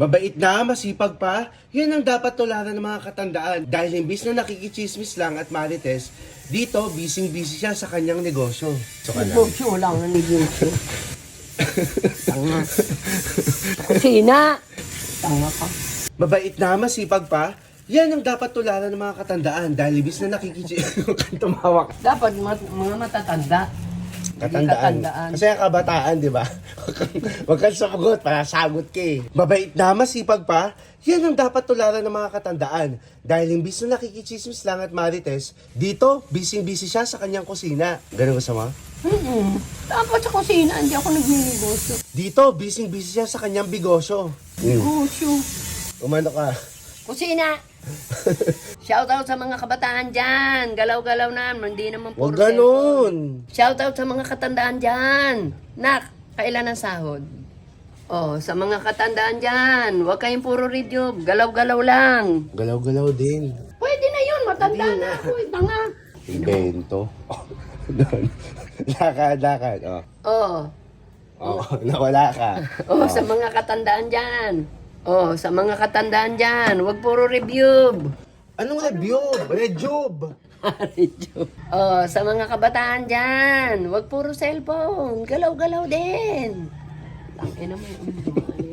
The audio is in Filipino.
Mabait na, masipag pa. Yan ang dapat tularan ng mga katandaan. Dahil imbis na nakikichismis lang at marites, dito, busy-busy siya sa kanyang negosyo. So ka lang. Negosyo lang ang negosyo. Tanga. Sa kusina. Tanga ka. Mabait na, masipag pa. Yan ang dapat tularan ng mga katandaan. Dahil imbis na nakikichismis... Tumawak. Dapat mga matatanda. Katandaan. Kasi ang kabataan, di ba? Huwag kang sumagot, para sagot ka eh. Mabait na, masipag pa. Yan ang dapat tularan ng mga katandaan. Dahil imbis na nakikichismis lang at marites, dito, busy-busy siya sa kanyang kusina. Ganun gusto mo? Dapat sa kusina, hindi ako nag-negosyo. Dito, busy-busy siya sa kanyang bigosyo. Negosyo. Umano ka. Kusina! Shoutout sa mga kabataan dyan. Galaw-galaw na. Hindi naman puro Huwag ganun. Shoutout sa mga katandaan dyan. Nak, kailan ang sahod? Oh, sa mga katandaan dyan. Huwag kayong puro radio. Galaw-galaw lang. Galaw-galaw din. Pwede na yun. Matanda na ako. Tanga. Invento. Doon. Lakad. Oh. Oh. Oh, nawala ka. Oh, sa mga katandaan dyan. Oh, sa mga katandaan dyan. Huwag puro review. Anong review? Rejob. Review. Oh, sa mga kabataan dyan. Huwag puro cellphone. Galaw-galaw din. Tangina mo.